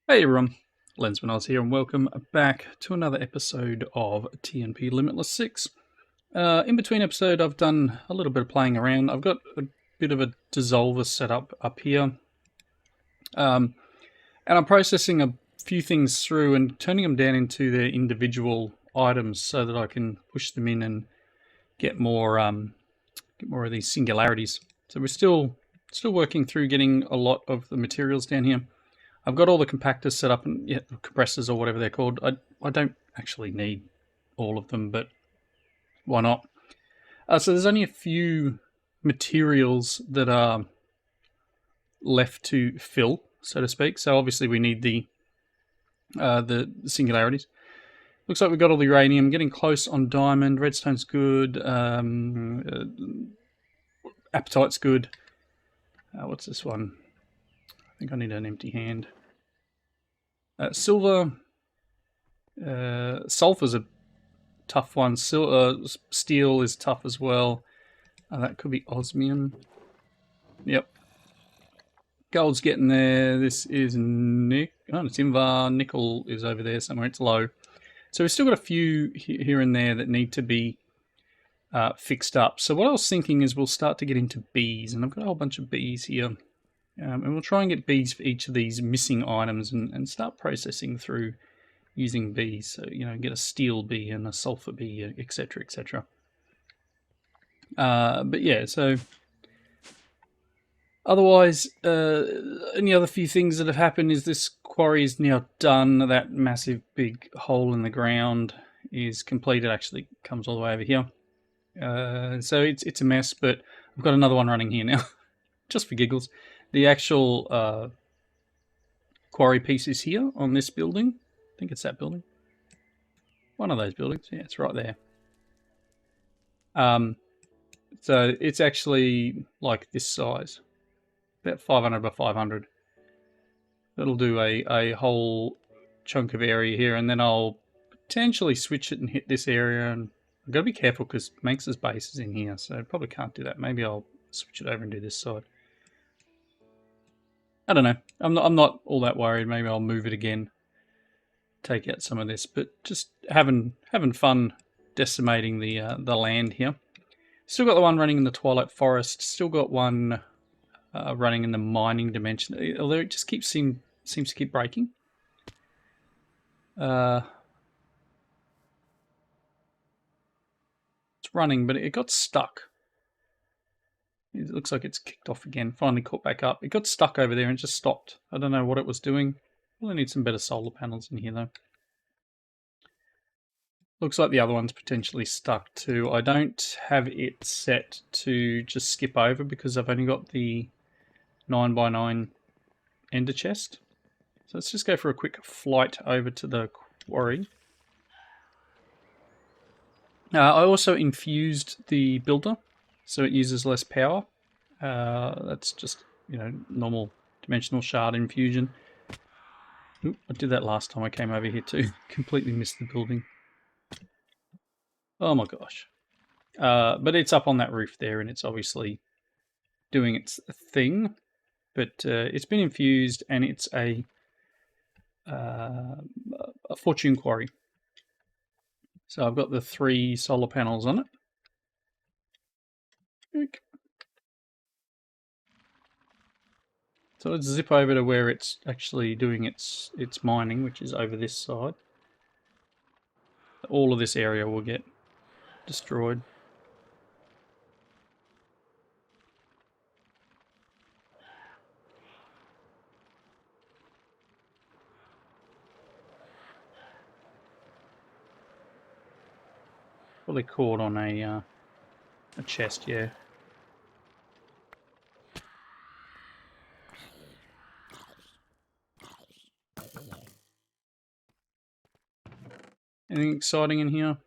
Hey everyone, Lensman Oz here, and welcome back to another episode of TNP Limitless 6. In between episode, I've done a little bit of playing around. I've got a bit of a dissolver set up here, and I'm processing a few things through and turning them down into their individual items so that I can push them in and get more of these singularities. So we're still working through getting a lot of the materials down here. I've got all the compactors set up and compressors or whatever they're called. I don't actually need all of them, but why not? So there's only a few materials that are left to fill, so to speak. So obviously we need the singularities. Looks like we've got all the uranium. Getting close on diamond. Redstone's good. Apatite's good. What's this one? I think I need an empty hand. Silver. Sulfur's a tough one. Steel is tough as well. That could be osmium. Yep. Gold's getting there. This is it's Invar. Nickel is over there somewhere. It's low. So we've still got a few here and there that need to be fixed up. So what I was thinking is we'll start to get into bees. And I've got a whole bunch of bees here. And we'll try and get bees for each of these missing items and start processing through using bees. So, get a steel bee and a sulfur bee, etc., etc. But yeah, so otherwise, any other few things that have happened is this quarry is now done. That massive big hole in the ground is completed. Actually, comes all the way over here. So it's a mess, but I've got another one running here now, just for giggles. The actual quarry piece is here on this building. I think it's that building. One of those buildings. Yeah, it's right there. So it's actually like this size, about 500 by 500. That'll do a whole chunk of area here, and then I'll potentially switch it and hit this area. And I've got to be careful because Manx's base is in here, so I probably can't do that. Maybe I'll switch it over and do this side. I don't know. I'm not all that worried. Maybe I'll move it again, take out some of this, but just having fun decimating the land here. Still got the one running in the Twilight Forest. Still got one running in the mining dimension, although it just seems to keep breaking. It's running, but it got stuck. It looks like it's kicked off again. Finally caught back up. It got stuck over there and just stopped. I don't know what it was doing. Probably need some better solar panels in here though. Looks like the other one's potentially stuck too. I don't have it set to just skip over because I've only got the 9x9 ender chest. So let's just go for a quick flight over to the quarry. I also infused the builder, so it uses less power. That's just, normal dimensional shard infusion. Oop, I did that last time I came over here too. Completely missed the building. Oh my gosh. But it's up on that roof there, and it's obviously doing its thing. But it's been infused, and it's a fortune quarry. So I've got the 3 solar panels on it. So let's zip over to where it's actually doing its mining, which is over this side. All of this area will get destroyed. Probably caught on a chest, yeah. Anything exciting in here?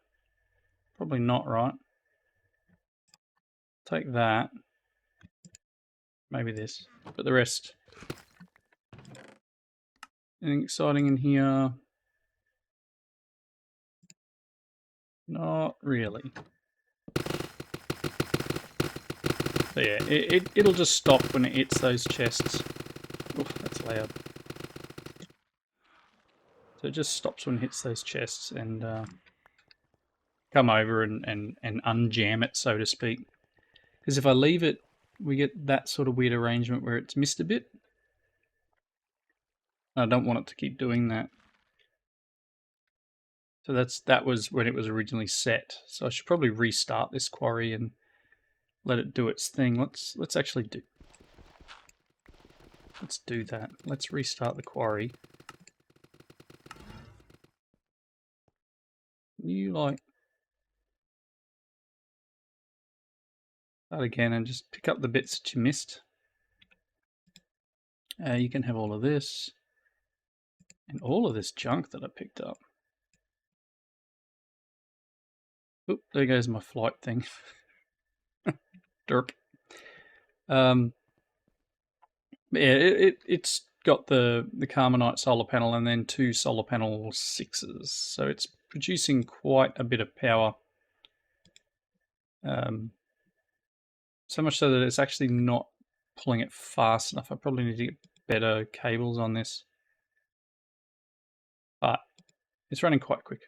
Probably not, right? Take that. Maybe this. But the rest. Anything exciting in here? Not really. So yeah, it'll just stop when it hits those chests. Oof, that's loud. So it just stops when it hits those chests and come over and unjam it, so to speak. Because if I leave it, we get that sort of weird arrangement where it's missed a bit. I don't want it to keep doing that. So that was when it was originally set. So I should probably restart this quarry and let it do its thing. Let's actually do. Let's do that. Let's restart the quarry. You like that again and just pick up the bits that you missed. You can have all of this and all of this junk that I picked up. Oop, there goes my flight thing. Derp. Yeah, it's got the Carmenite solar panel and then 2 solar panel 6s, so it's producing quite a bit of power. So much so that it's actually not pulling it fast enough. I probably need to get better cables on this, but it's running quite quick.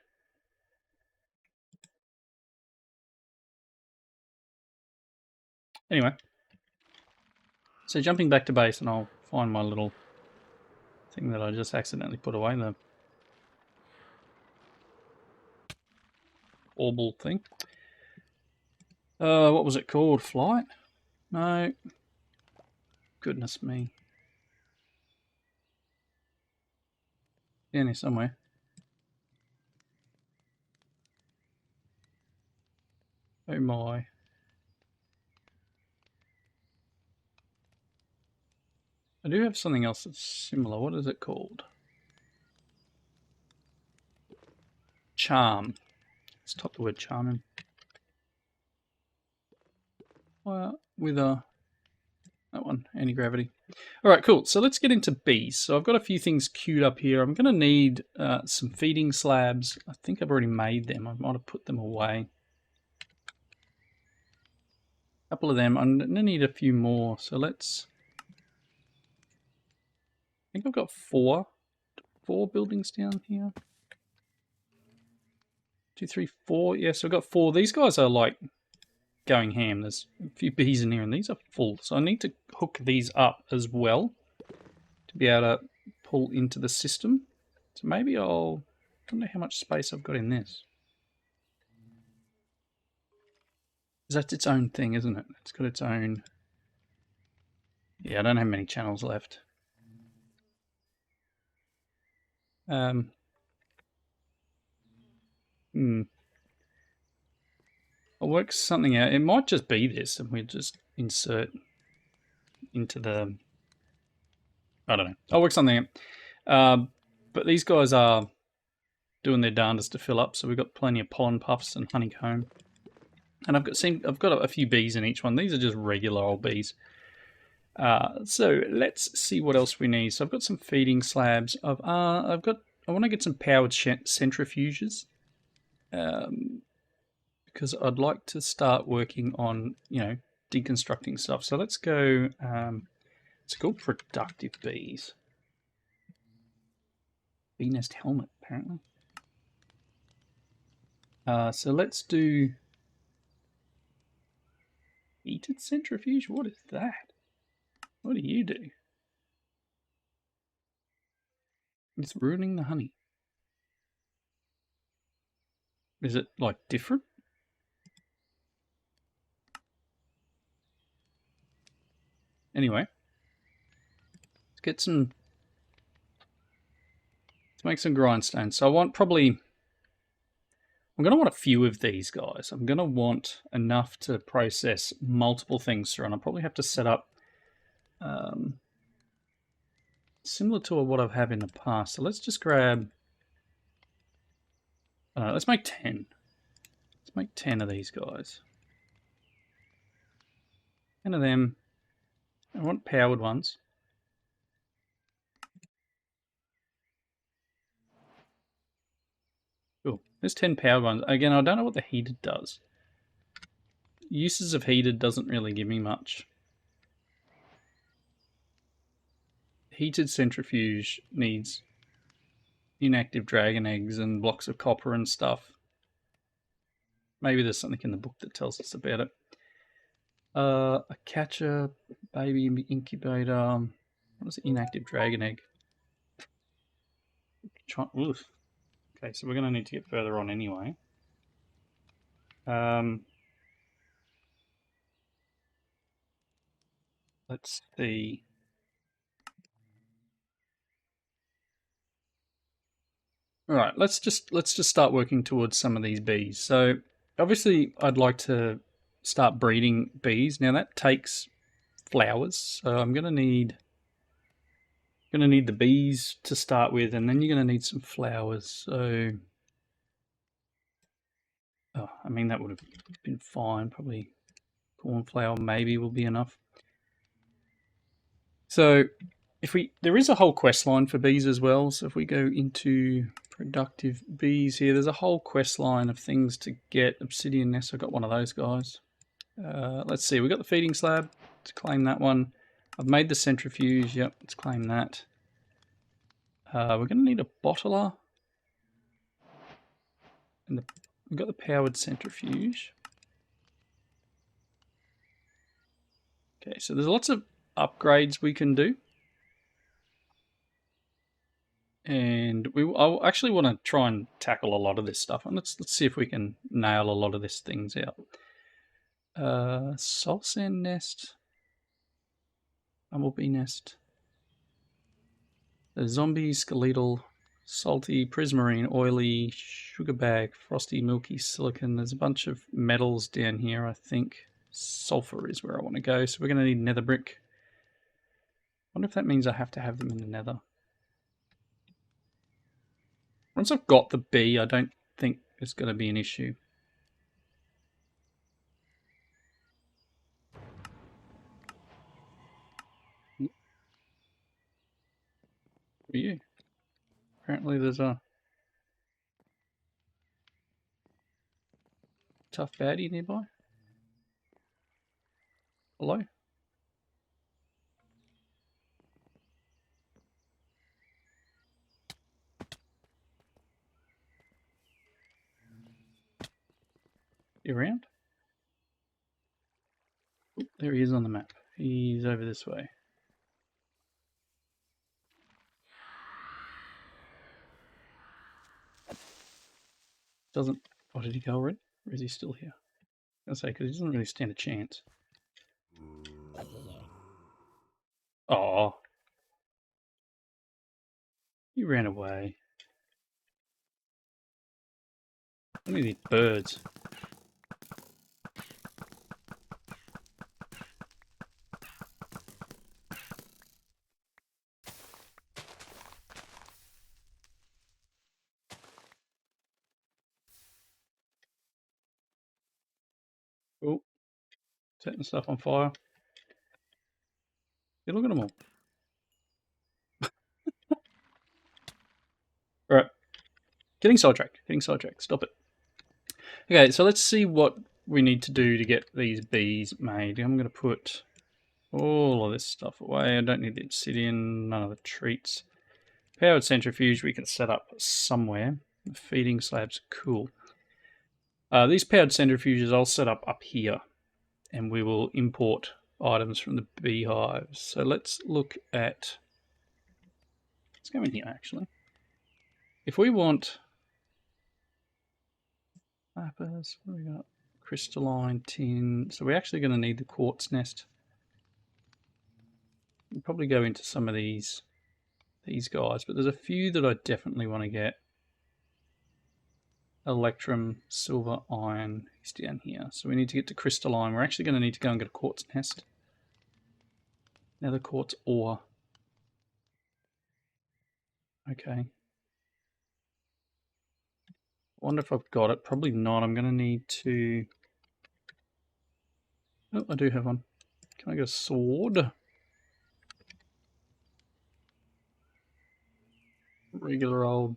Anyway, so jumping back to base, and I'll find my little thing that I just accidentally put away, the orbital thing. What was it called? Flight? No. Goodness me. Down here somewhere. Oh my. I do have something else that's similar. What is it called? Charm. Let's type the word charm in. With a that one, anti-gravity. All right, cool. So let's get into bees. So I've got a few things queued up here. I'm going to need some feeding slabs. I think I've already made them. I might have put them away. A couple of them. I'm going to need a few more. So let's. I think I've got four buildings down here. 2, 3, 4. Yes, I've got 4. These guys are like going ham. There's a few bees in here and these are full. So I need to hook these up as well to be able to pull into the system. So maybe I don't know how much space I've got in this. That's its own thing, isn't it? It's got its own. Yeah, I don't have many channels left. I'll work something out. It might just be this, and we just insert into the. I don't know. I'll work something out. But these guys are doing their darndest to fill up, so we've got plenty of pollen puffs and honeycomb. And I've got a few bees in each one. These are just regular old bees. So let's see what else we need. So I've got some feeding slabs. I want to get some powered centrifuges, because I'd like to start working on deconstructing stuff. So let's go. It's called productive bees. Bee nest helmet, apparently. So let's do heated centrifuge. What is that? What do you do? It's ruining the honey. Is it like different? Anyway, let's make some grindstones. So I'm going to want a few of these guys. I'm going to want enough to process multiple things through, and I'll probably have to set up similar to what I've had in the past. So let's just grab, let's make 10. Let's make 10 of these guys. 10 of them. I want powered ones. Cool. There's 10 powered ones. Again, I don't know what the heated does. Uses of heated doesn't really give me much. Heated centrifuge needs inactive dragon eggs and blocks of copper and stuff. Maybe there's something in the book that tells us about it. A catcher, baby incubator. What is it? Inactive dragon egg? Oof. Okay, so we're going to need to get further on anyway. Let's see. All right, let's just start working towards some of these bees. So obviously, I'd like to start breeding bees. Now that takes flowers, so I'm going to need the bees to start with, and then you're going to need some flowers. So, I mean that would have been fine. Probably cornflower maybe will be enough. So there is a whole quest line for bees as well. So if we go into productive bees here, there's a whole quest line of things to get. Obsidian nest, I got one of those guys. Let's see, we got the feeding slab. Let's claim that one. I've made the centrifuge. Yep, let's claim that. We're going to need a bottler. And we've got the powered centrifuge. Okay, so there's lots of upgrades we can do. And I actually want to try and tackle a lot of this stuff. And let's see if we can nail a lot of these things out. Soul sand nest. Bumblebee nest. The zombie, skeletal, salty, prismarine, oily, sugar bag, frosty, milky, silicon. There's a bunch of metals down here, I think. Sulfur is where I want to go. So we're going to need nether brick. I wonder if that means I have to have them in the nether. Once I've got the bee, I don't think it's going to be an issue. Who are you? Apparently there's a tough baddie nearby. Hello? You around? Oop, there he is on the map. He's over this way. Doesn't... Oh, did he go already? Or is he still here? I was going to say, because he doesn't really stand a chance. Oh, he ran away. Look at these birds. Oh, setting stuff on fire. Yeah, look at them all. Alright. Getting sidetracked. Stop it. Okay, so let's see what we need to do to get these bees made. I'm going to put all of this stuff away. I don't need the obsidian, none of the treats. Powered centrifuge we can set up somewhere. The feeding slabs, cool. These powered centrifuges I'll set up here, and we will import items from the beehives. So let's look at... Let's go in here, actually. If we want lapis, what do we got? Crystalline, tin. So we're actually going to need the quartz nest. We'll probably go into some of these guys, but there's a few that I definitely want to get. Electrum, silver, iron is down here. So we need to get to crystalline. We're actually going to need to go and get a quartz nest. Nether quartz ore. Okay. I wonder if I've got it. Probably not. I'm going to need to... Oh, I do have one. Can I get a sword? Regular old...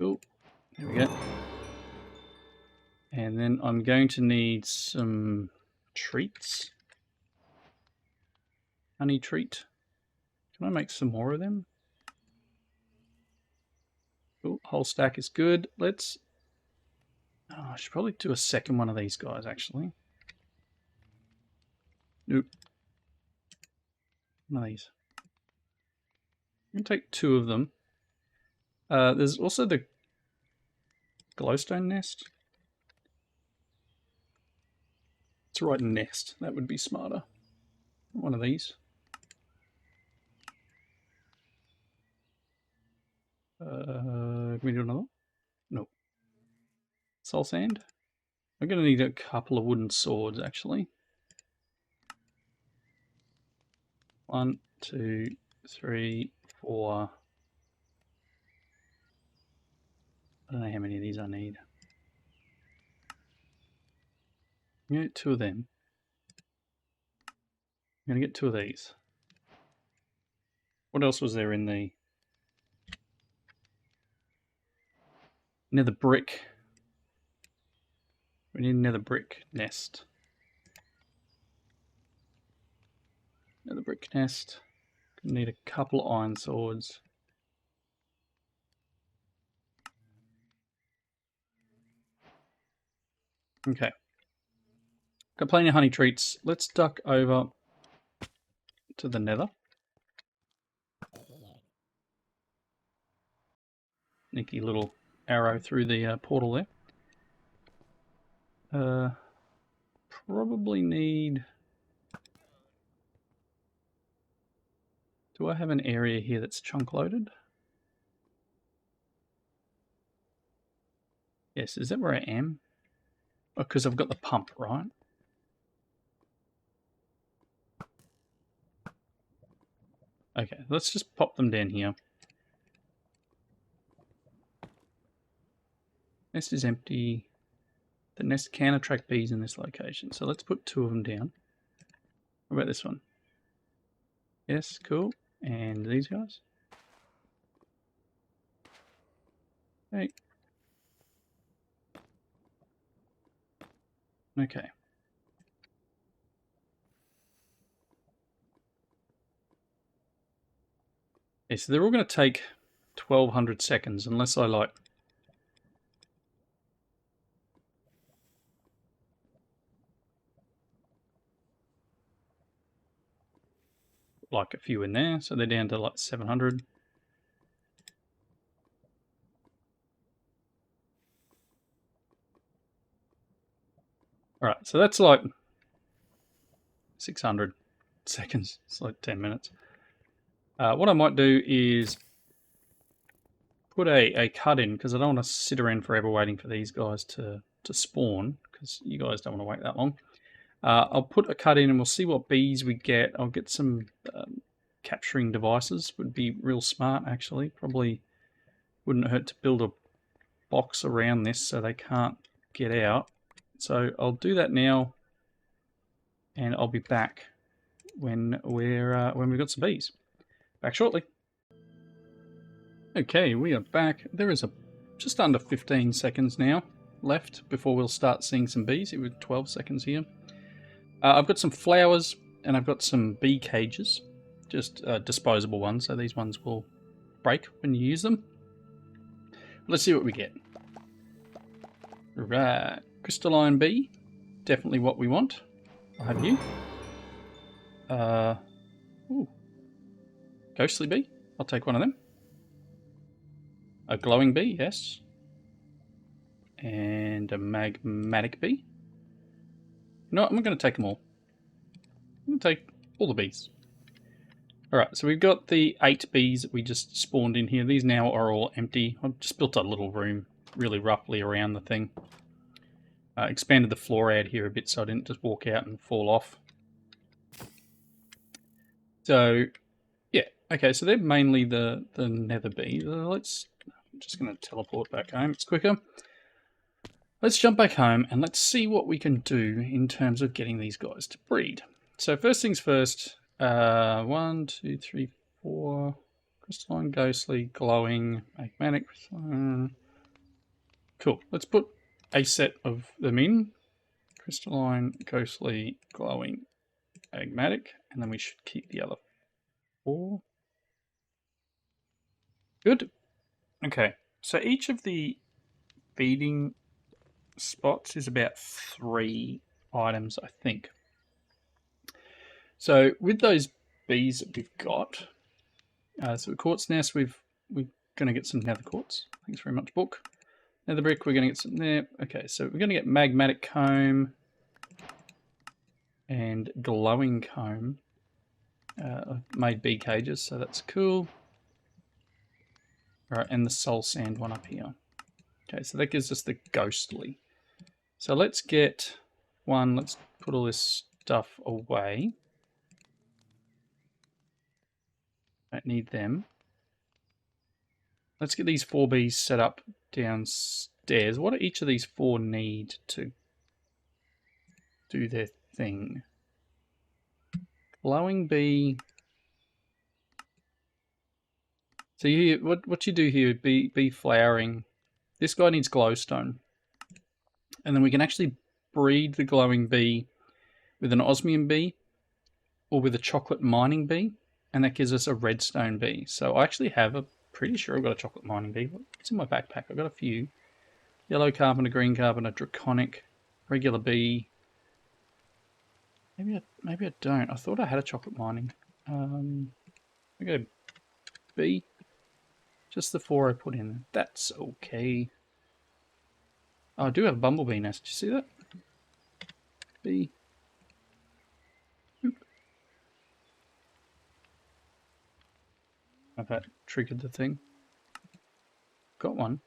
Oh, there we go. And then I'm going to need some treats. Honey treat. Can I make some more of them? whole stack is good. Let's... Oh, I should probably do a second one of these guys, actually. Nope. One of these. I'm going to take 2 of them. There's also the glowstone nest. Let's write nest. That would be smarter. One of these. Can we do another one? Nope. Soul sand. I'm going to need a couple of wooden swords, actually. 1, 2, 3, 4. I don't know how many of these I need. I'm going to get 2 of them. I'm going to get 2 of these. What else was there in the... Nether brick. We need another brick nest. Another brick nest. Gonna need a couple of iron swords. Okay. Got plenty of honey treats. Let's duck over to the nether. Sneaky little arrow through the portal there. Probably need... Do I have an area here that's chunk loaded? Yes, is that where I am? Oh, because I've got the pump, right? Okay, let's just pop them down here. Nest is empty. The nest can attract bees in this location, so let's put 2 of them down. What about this one? Yes, cool. And these guys? Hey. Okay. Yeah, so they're all going to take 1200 seconds unless I like a few in there, so they're down to like 700. Alright, so that's like 600 seconds. It's like 10 minutes. What I might do is put a cut in, because I don't want to sit around forever waiting for these guys to spawn, because you guys don't want to wait that long. I'll put a cut in and we'll see what bees we get. I'll get some capturing devices. Would be real smart, actually. Probably wouldn't hurt to build a box around this so they can't get out. So I'll do that now, and I'll be back when we've got some bees. Back shortly. Okay, we are back. There is just under 15 seconds now left before we'll start seeing some bees. It was 12 seconds here. I've got some flowers and I've got some bee cages, just disposable ones, so these ones will break when you use them. Let's see what we get. Right, crystalline bee, definitely what we want. I'll have you. Ooh. Ghostly bee, I'll take one of them. A glowing bee, yes. And a magmatic bee. No, I'm going to take them all. I'm going to take all the bees. Alright, so we've got the 8 bees that we just spawned in here. These now are all empty. I've just built a little room really roughly around the thing. Expanded the floor out here a bit so I didn't just walk out and fall off. So, yeah. Okay, so they're mainly the nether bees. I'm just going to teleport back home. It's quicker. Let's jump back home and let's see what we can do in terms of getting these guys to breed. So first things first, 1, 2, 3, 4, crystalline, ghostly, glowing, magmatic. Cool, let's put a set of them in. Crystalline, ghostly, glowing, magmatic, and then we should keep the other 4. Good. Okay, So each of the feeding spots is about 3 items, I think. So with those bees that we've got, so the quartz nest, we're going to get some nether quartz. Thanks very much, book. Nether brick, we're going to get some there. Okay, so we're going to get magmatic comb and glowing comb. I've made bee cages, so that's cool. All right, and the soul sand one up here. Okay, so that gives us the ghostly. So let's get one. Let's put all this stuff away. Don't need them. Let's get these 4 bees set up downstairs. What do each of these 4 need to do their thing? Glowing bee. So what you do here, bee flowering. This guy needs glowstone. And then we can actually breed the glowing bee with an osmium bee or with a chocolate mining bee. And that gives us a redstone bee. So I actually have pretty sure I've got a chocolate mining bee. It's in my backpack. I've got a few. Yellow carbon, a green carbon, a draconic, regular bee. Maybe I don't. I thought I had a chocolate mining. I go bee. Just the 4 I put in. That's okay. Oh, I do have a bumblebee nest. Did you see that? Bee. Oop. Have that triggered the thing? Got one.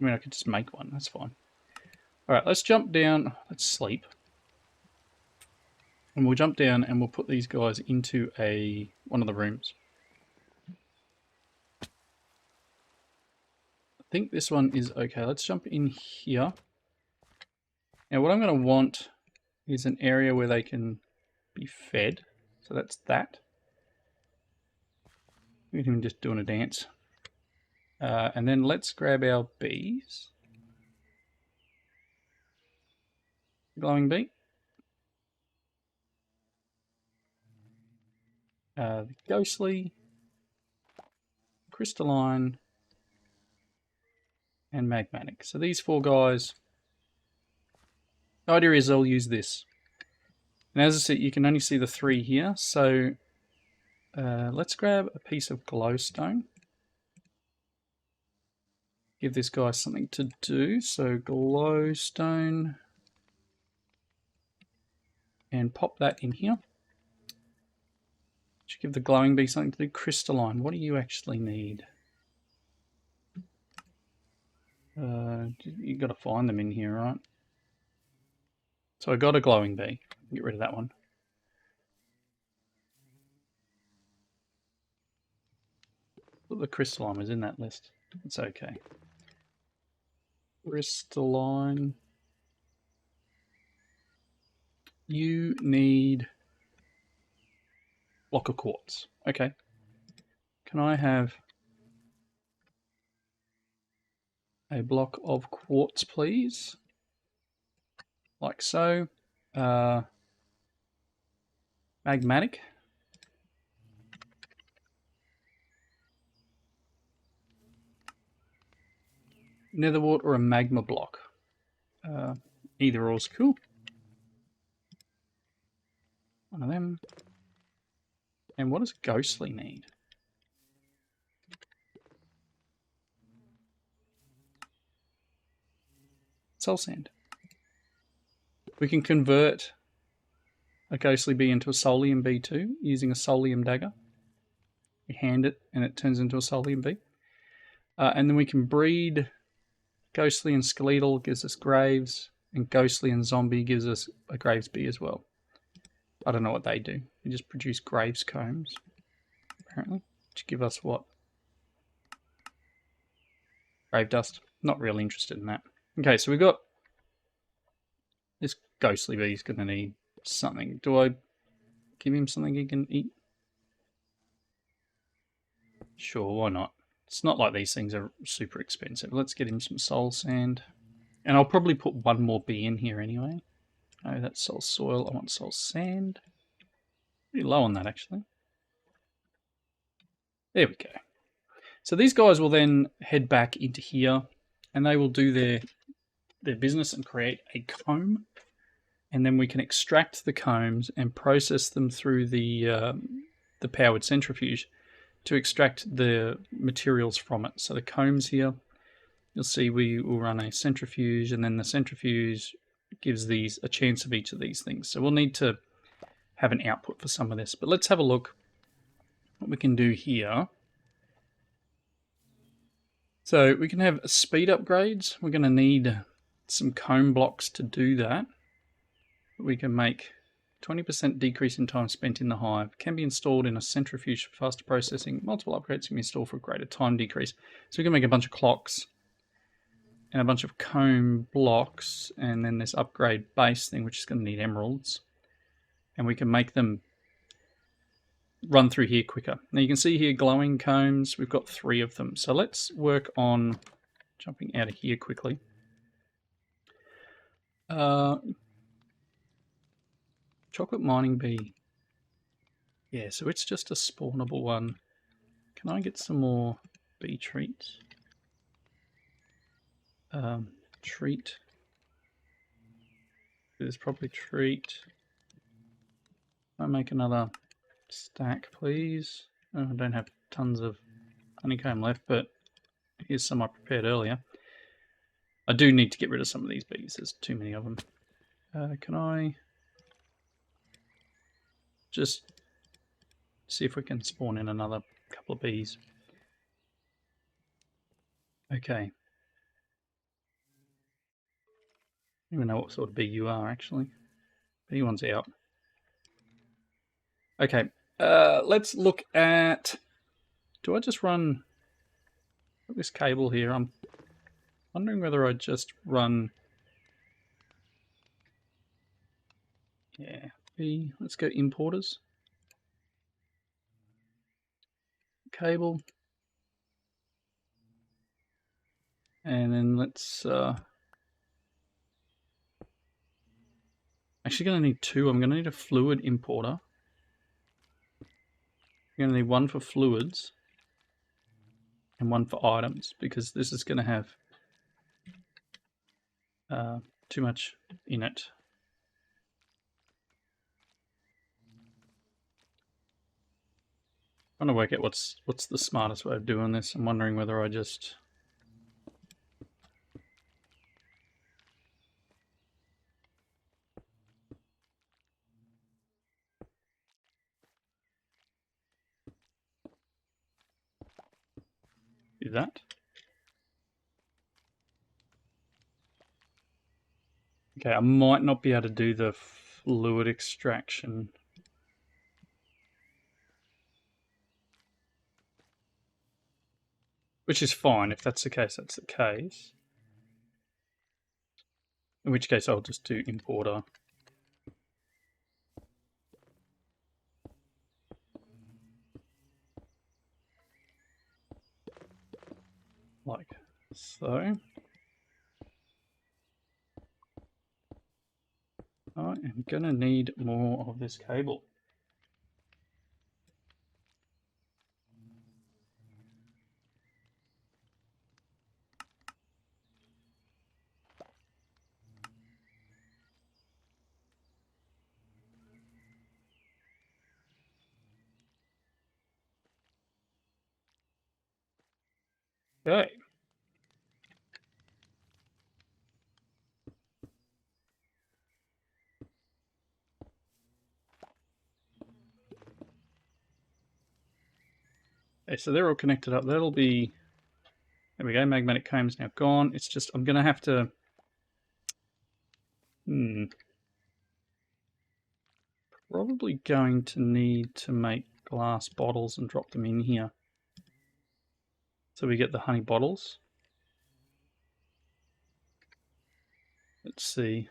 I mean, I could just make one. That's fine. Alright, let's jump down. Let's sleep. And we'll jump down and we'll put these guys into one of the rooms. I think this one is okay. Let's jump in here. Now what I'm going to want is an area where they can be fed. So that's that. We can just doing a dance. And then let's grab our bees. Glowing bee. The ghostly, crystalline, and magmatic. So these 4 guys, the idea is I'll use this. And as I said, you can only see the 3 here. So let's grab a piece of glowstone. Give this guy something to do. So glowstone. And pop that in here. Should give the glowing bee something to do. Crystalline. What do you actually need? You've got to find them in here, right? So I got a glowing bee. Get rid of that one. But the crystalline was in that list. It's okay. Crystalline. You need block of quartz. Okay. Can I have a block of quartz, please? Like so. Magmatic. Netherwort or a magma block. Either or is cool. One of them. And what does ghostly need? Soul sand. We can convert a ghostly bee into a soulium bee too, using a soulium dagger. We hand it and it turns into a soulium bee. And then we can breed ghostly and skeletal, gives us graves, and ghostly and zombie gives us a graves bee as well. I don't know what they do. They just produce graves combs, apparently, which give us what? Grave dust. Not really interested in that. Okay, so we've got this ghostly bee is going to need something. Do I give him something he can eat? Sure, why not? It's not like these things are super expensive. Let's get him some soul sand. And I'll probably put one more bee in here anyway. Oh, that's soul soil. I want soul sand. Pretty low on that, actually. There we go. So these guys will then head back into here, and they will do their business and create a comb, and then we can extract the combs and process them through the powered centrifuge to extract the materials from it. So the combs here, you'll see we will run a centrifuge, and then the centrifuge gives these a chance of each of these things. So we'll need to have an output for some of this. But let's have a look what we can do here. So we can have speed upgrades. We're going to need some comb blocks to do that. We can make 20% decrease in time spent in the hive. Can be installed in a centrifuge for faster processing. Multiple upgrades can be installed for a greater time decrease. So we can make a bunch of clocks and a bunch of comb blocks, and then this upgrade base thing, which is going to need emeralds. And we can make them run through here quicker. Now you can see here glowing combs. We've got 3 of them. So let's work on jumping out of here quickly. Chocolate mining bee. Yeah, so it's just a spawnable one. Can I get some more bee treats? Treat. There's probably treat. I'll make another stack, please. Oh, I don't have tons of honeycomb left, but here's some I prepared earlier. I do need to get rid of some of these bees. There's too many of them. Can I just see if we can spawn in another couple of bees? Okay. I don't even know what sort of bee you are, actually. Bee one's out. Okay, let's look at... Do I just run this cable here? I'm wondering whether I just run... Yeah, let's go importers. Cable. And then let's... Actually going to need 2. I'm going to need a fluid importer. I'm going to need 1 for fluids and 1 for items, because this is going to have too much in it. I'm trying to work out what's the smartest way of doing this. I'm wondering whether I just... do that. Okay, I might not be able to do the fluid extraction. Which is fine. If that's the case, that's the case. In which case I'll just do importer. Like so. I am going to need more of this cable. Okay. Okay, so they're all connected up. That'll be... There we go. Magmatic comb's now gone. It's just I'm going to have to... Probably going to need to make glass bottles and drop them in here. So we get the honey bottles. Let's see.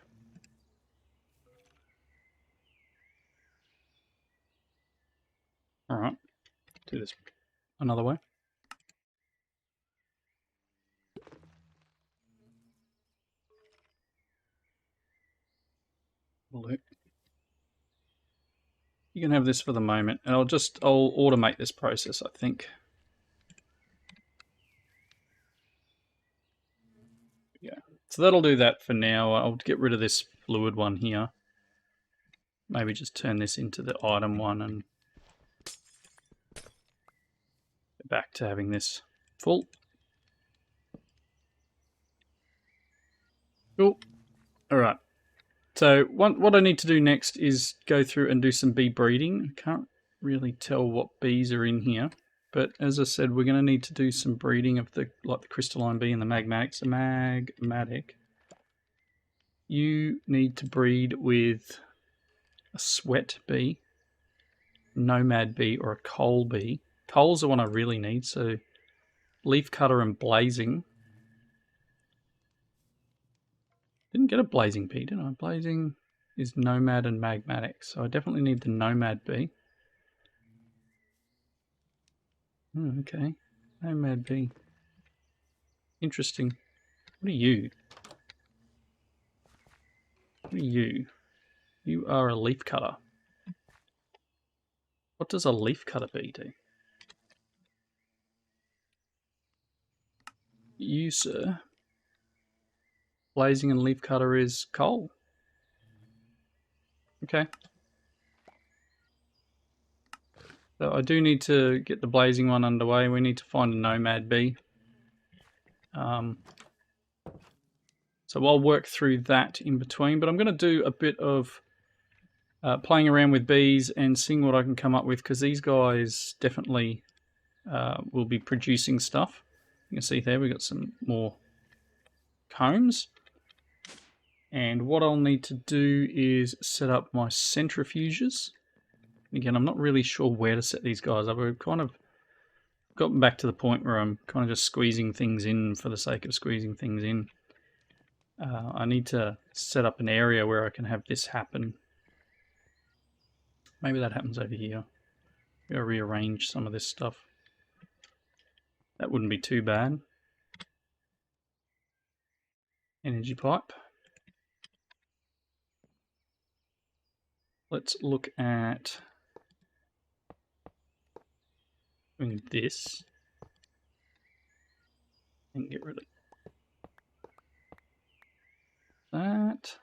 All right, do this another way. Look. You can have this for the moment, and I'll automate this process, I think. So that'll do that for now. I'll get rid of this fluid one here. Maybe just turn this into the item one and back to having this full. Cool. All right. So what I need to do next is go through and do some bee breeding. I can't really tell what bees are in here, but as I said, we're going to need to do some breeding of the crystalline bee and the magmatic. So magmatic, you need to breed with a sweat bee, nomad bee, or a coal bee. Coal's the one I really need, so leaf cutter and blazing. Didn't get a blazing bee, did I? Blazing is nomad and magmatic, so I definitely need the nomad bee. Okay, nomad bee. Interesting. What are you? What are you? You are a leaf cutter. What does a leaf cutter bee do? You, sir. Blazing and leaf cutter is coal. Okay. So I do need to get the blazing one underway. We need to find a nomad bee. So I'll work through that in between, but I'm going to do a bit of playing around with bees and seeing what I can come up with, because these guys definitely will be producing stuff. You can see there we've got some more combs. And what I'll need to do is set up my centrifuges. Again, I'm not really sure where to set these guys up. We've kind of gotten back to the point where I'm kind of just squeezing things in for the sake of squeezing things in. I need to set up an area where I can have this happen. Maybe that happens over here. I'll rearrange some of this stuff. That wouldn't be too bad. Energy pipe. Let's look at doing this and get rid of that.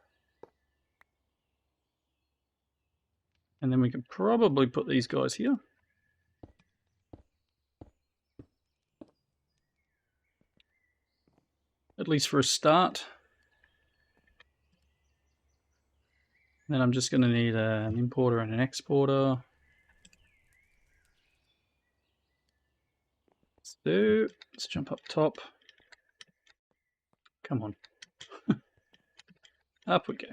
And then we can probably put these guys here. At least for a start. Then I'm just going to need an importer and an exporter. So let's jump up top. Come on. Up we go.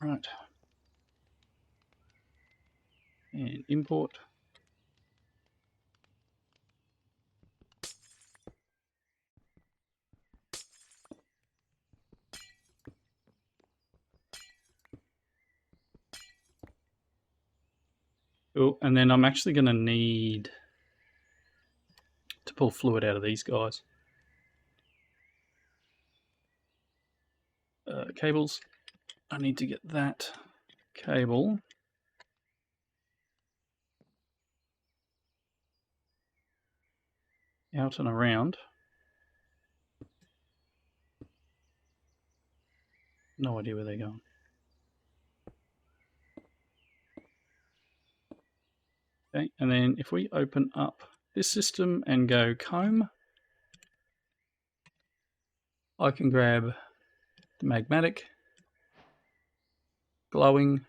Right. And import. Oh, and then I'm actually going to need to pull fluid out of these guys. Cables. I need to get that cable out and around. No idea where they're going. Okay, and then if we open up this system and go comb, I can grab the magmatic, glowing,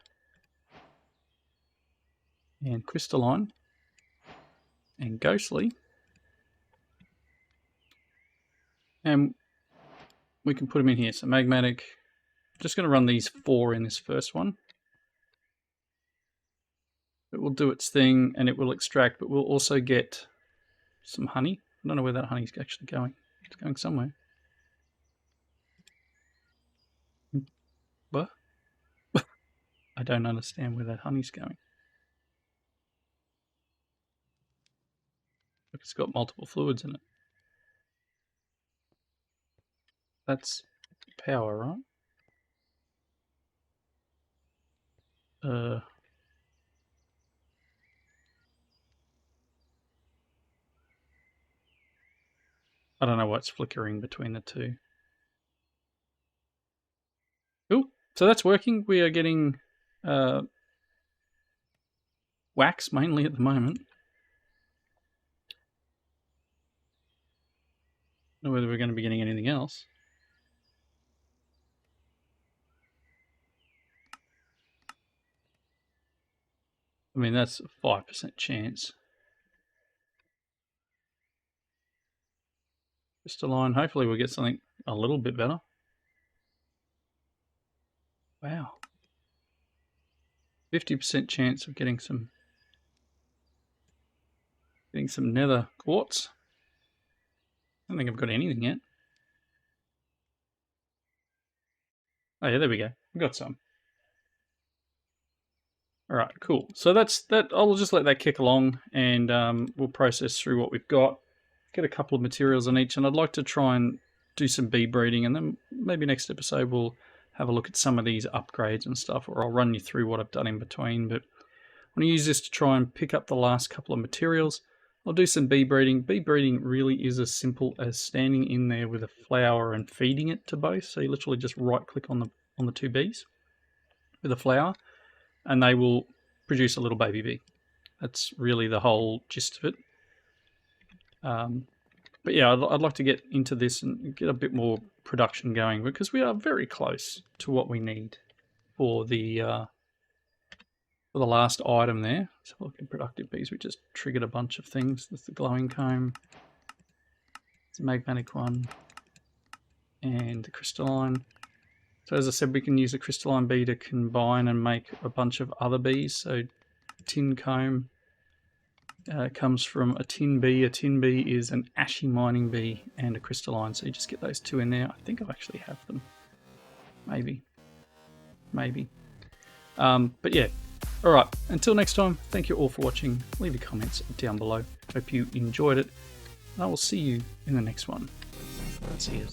and crystalline, and ghostly, and we can put them in here. So magmatic, just going to run these 4 in this first one. It will do its thing and it will extract, but we'll also get some honey. I don't know where that honey's actually going. It's going somewhere. What? I don't understand where that honey's going. Look, it's got multiple fluids in it. That's power, right? I don't know what's flickering between the two. Cool. So that's working. We are getting wax mainly at the moment. I don't know whether we're going to be getting anything else. I mean, that's a 5% chance. Crystalline. Hopefully we'll get something a little bit better. Wow. 50% chance of getting some nether quartz. I don't think I've got anything yet. Oh yeah, there we go. We got some. All right, cool. So that's that. I'll just let that kick along, and we'll process through what we've got. Get a couple of materials on each, and I'd like to try and do some bee breeding, and then maybe next episode we'll have a look at some of these upgrades and stuff, or I'll run you through what I've done in between. But I'm going to use this to try and pick up the last couple of materials. I'll do some bee breeding. Bee breeding really is as simple as standing in there with a flower and feeding it to both. So you literally just right click on the two bees with a flower, and they will produce a little baby bee. That's really the whole gist of it. But yeah, I'd like to get into this and get a bit more production going, because we are very close to what we need for the last item there. So look at productive bees. We just triggered a bunch of things. There's the glowing comb, it's a magmatic one, and the crystalline. So as I said, we can use a crystalline bee to combine and make a bunch of other bees. So tin comb comes from a tin bee. A tin bee is an ashy mining bee and a crystalline. So you just get those two in there. I think I actually have them. Maybe. But yeah. All right. Until next time, thank you all for watching. Leave your comments down below. Hope you enjoyed it. And I will see you in the next one. See you.